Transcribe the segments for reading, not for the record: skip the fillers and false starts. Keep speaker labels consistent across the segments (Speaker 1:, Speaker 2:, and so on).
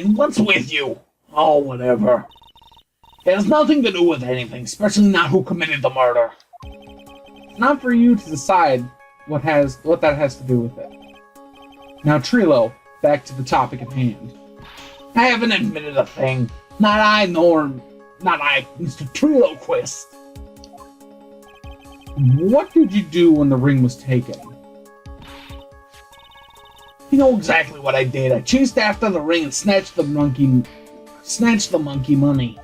Speaker 1: then? What's with you? Oh, whatever. It has nothing to do with anything, especially not who committed the murder.
Speaker 2: It's not for you to decide what that has to do with it. Now, Trilo, back to the topic at hand.
Speaker 1: I haven't admitted a thing. Not I, Mr. Triloquist.
Speaker 2: What did you do when the ring was taken?
Speaker 1: You know exactly what I did. I chased after the ring and snatched the monkey money.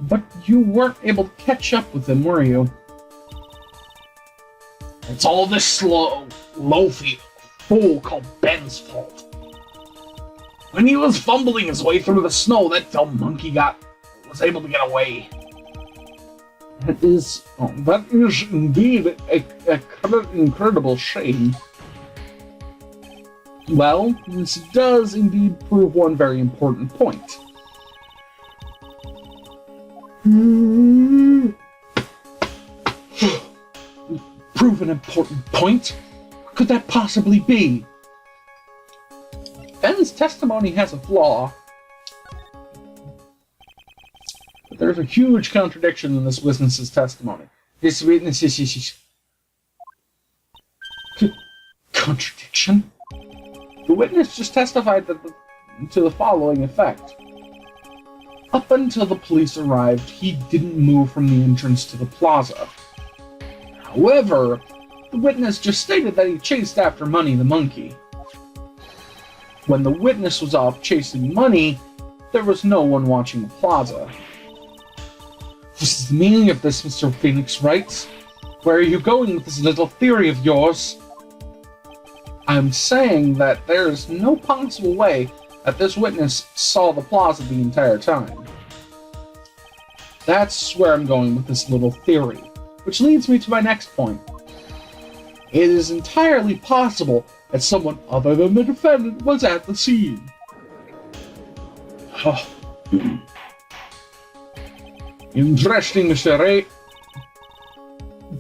Speaker 2: But you weren't able to catch up with him, were you?
Speaker 1: It's all this loafy fool called Ben's fault. When he was fumbling his way through the snow, that dumb monkey was able to get away.
Speaker 2: That is indeed an incredible shame. Well, this does indeed prove one very important point. Prove an important point? What could that possibly be? Ben's testimony has a flaw. But there's a huge contradiction in this witness's testimony. This witness is... Contradiction? The witness just testified to the following effect. Up until the police arrived, he didn't move from the entrance to the plaza. However, the witness just stated that he chased after Money the monkey. When the witness was off chasing Money, there was no one watching the plaza. What is the meaning of this, Mr. Phoenix Wright? Where are you going with this little theory of yours? I'm saying that there is no possible way that this witness saw the plaza the entire time. That's where I'm going with this little theory, which leads me to my next point. It is entirely possible that someone other than the defendant was at the scene. Interesting, Mr. Wright.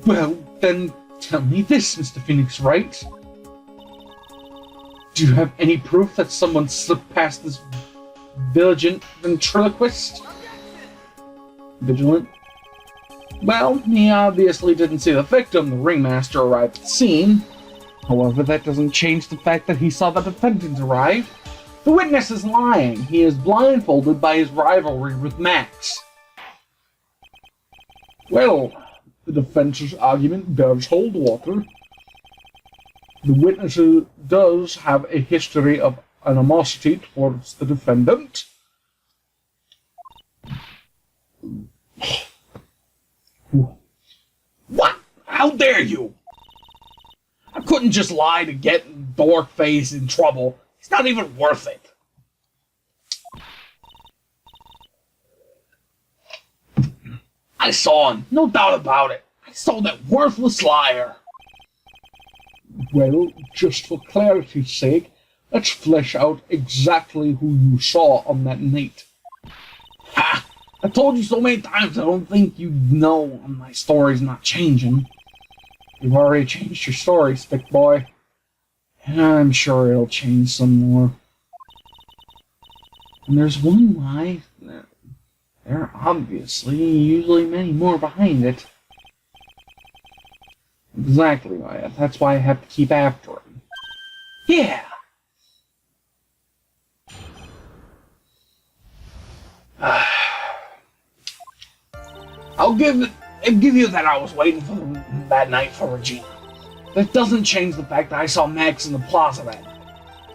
Speaker 2: Well, then tell me this, Mr. Phoenix Wright. Do you have any proof that someone slipped past this vigilant ventriloquist? Vigilant? Well, he obviously didn't see the victim, the ringmaster, arrive at the scene. However, that doesn't change the fact that he saw the defendant arrive. The witness is lying. He is blindfolded by his rivalry with Max. Well, the defense's argument does hold water. The witness does have a history of animosity towards the defendant.
Speaker 1: What? How dare you? I couldn't just lie to get Dorkface in trouble. It's not even worth it. I saw him, no doubt about it. I saw that worthless liar. Well, just for clarity's sake, let's flesh out exactly who you saw on that night. Ha! I told you so many times I don't think you know my story's not changing. You've already changed your story, Stick Boy. And I'm sure it'll change some more. And there's one lie. There are obviously usually many more behind it. Exactly, Wyatt. That's why I have to keep after him. Yeah! I'll give you that I was waiting for that night for Regina. That doesn't change the fact that I saw Max in the plaza that night.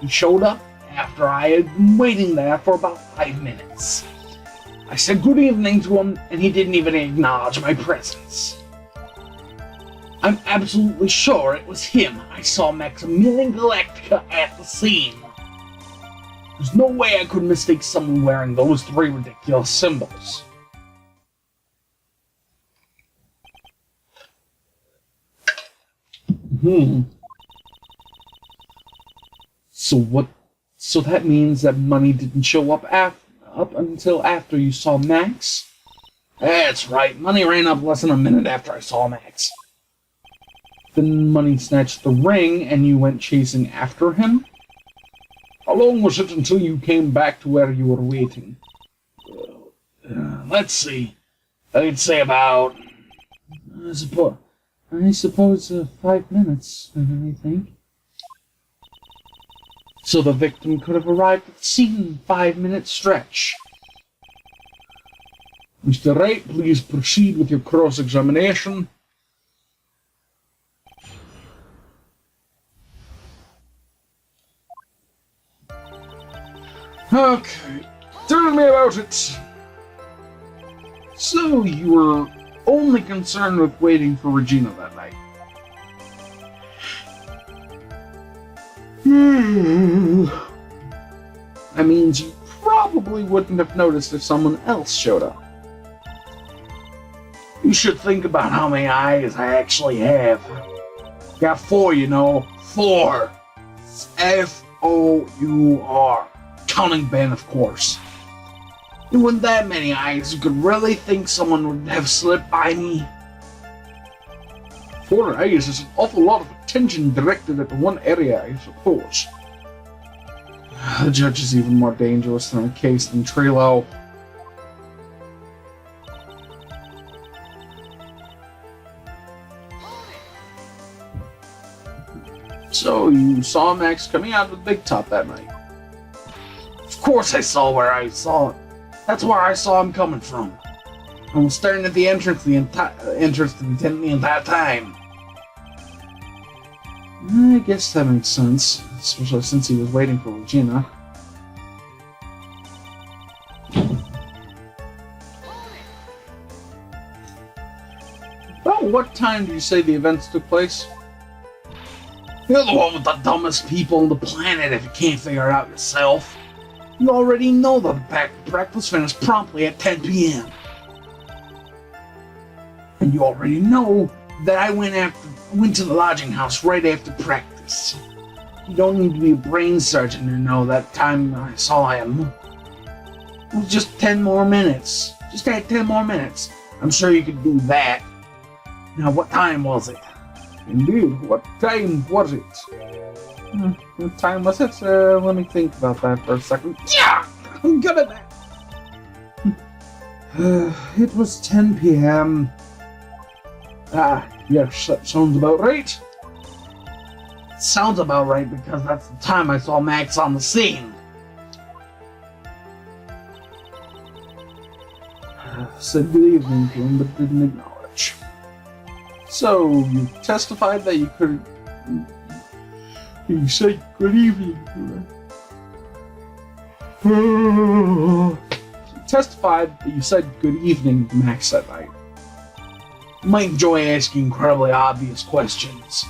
Speaker 1: He showed up after I had been waiting there for about 5 minutes. I said good evening to him, and he didn't even acknowledge my presence. I'm absolutely sure it was him. I saw Maximilian Galactica at the scene. There's no way I could mistake someone wearing those 3 ridiculous symbols. So that means that Money didn't show up until after you saw Max? That's right. Money ran up less than a minute after I saw Max. Then Money snatched the ring and you went chasing after him?
Speaker 2: How long was it until you came back to where you were waiting?
Speaker 1: Let's see. I'd say about...
Speaker 2: I suppose 5 minutes, I think. So the victim could have arrived at the scene in a 5-minute stretch. Mr. Wright, please proceed with your cross-examination. Okay, tell me about it. So you were only concerned with waiting for Regina that night. That means you probably wouldn't have noticed if someone else showed up.
Speaker 1: You should think about how many eyes I actually have. Got 4, you know. 4. F-O-U-R. Counting Ben, of course. There weren't that many eyes. You could really think someone would have slipped by me.
Speaker 2: 4 eyes is an awful lot of attention directed at one area, I suppose. The judge is even more dangerous than a case than Trilo. So you saw Max coming out of the big top that night?
Speaker 1: Of course I saw where I saw it. That's where I saw him coming from. I was staring at the entrance to the entire time.
Speaker 2: I guess that makes sense, especially since he was waiting for Regina. About what time do you say the events took place?
Speaker 1: You're the one with the dumbest people on the planet if you can't figure it out yourself. You already know the breakfast finished promptly at 10 p.m. And you already know that I went to the lodging house right after practice. You don't need to be a brain surgeon to know that time I saw him. It was just 10 more minutes. Just add 10 more minutes. I'm sure you could do that. Now, what time was it?
Speaker 2: Indeed, what time was it? What time was it? Let me think about that for a second.
Speaker 1: Yeah! I'm good at
Speaker 2: that. It was 10 p.m. Ah, yes, that sounds about right.
Speaker 1: Sounds about right because that's the time I saw Max on the scene.
Speaker 2: Said good evening to him, but didn't acknowledge. So, you testified that you could... You said good evening to him. You testified that you said good evening to Max that night.
Speaker 1: You might enjoy asking incredibly obvious questions.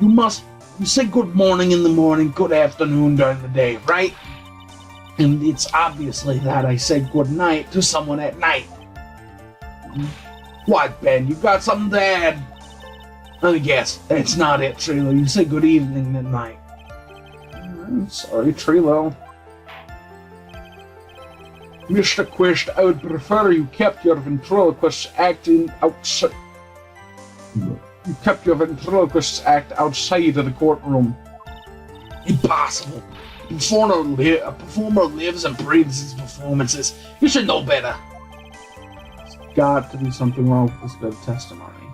Speaker 1: You say good morning in the morning, good afternoon during the day, right? And it's obviously that I said good night to someone at night. What, Ben? You got something to add? Let me guess. That's not it, Trilo. You say good evening at night.
Speaker 2: I'm sorry, Trilo. Mr. Quist, I would prefer you kept your ventriloquist acting outside. You kept your ventriloquist act outside of the courtroom.
Speaker 1: Impossible. A performer lives and breathes his performances. You should know better.
Speaker 2: There's got to be something wrong with this bit of testimony.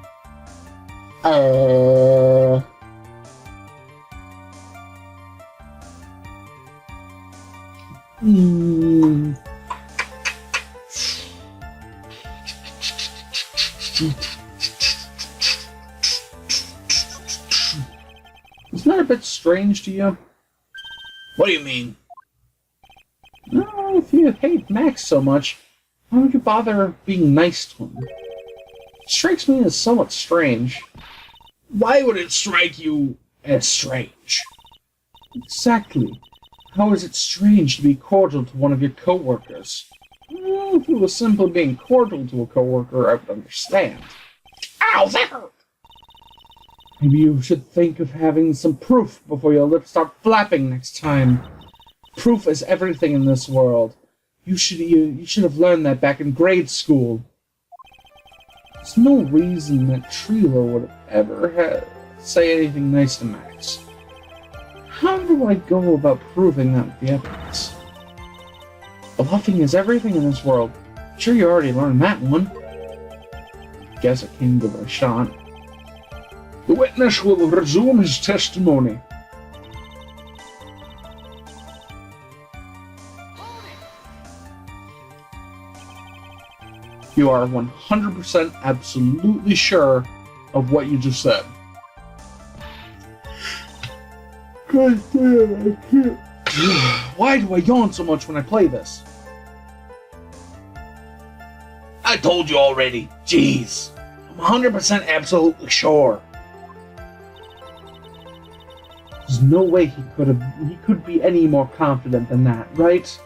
Speaker 2: Isn't that a bit strange to you?
Speaker 1: What do you mean?
Speaker 2: No, if you hate Max so much, why would you bother being nice to him? It strikes me as somewhat strange.
Speaker 1: Why would it strike you as strange?
Speaker 2: Exactly. How is it strange to be cordial to one of your coworkers? Well, if it was simply being cordial to a coworker, I would understand.
Speaker 1: Ow, that hurt!
Speaker 2: Maybe you should think of having some proof before your lips start flapping next time. Proof is everything in this world. You should have learned that back in grade school. There's no reason that Trilo would ever say anything nice to Max. How do I go about proving that with the evidence? Bluffing is everything in this world. Sure, you already learned that one. Guess I can give it a shot.
Speaker 1: The witness will resume his testimony.
Speaker 2: You are 100% absolutely sure of what you just said.
Speaker 1: God damn, I can't.
Speaker 2: Why do I yawn so much when I play this?
Speaker 1: I told you already. Jeez. I'm 100% absolutely sure.
Speaker 2: There's no way he could be any more confident than that, right?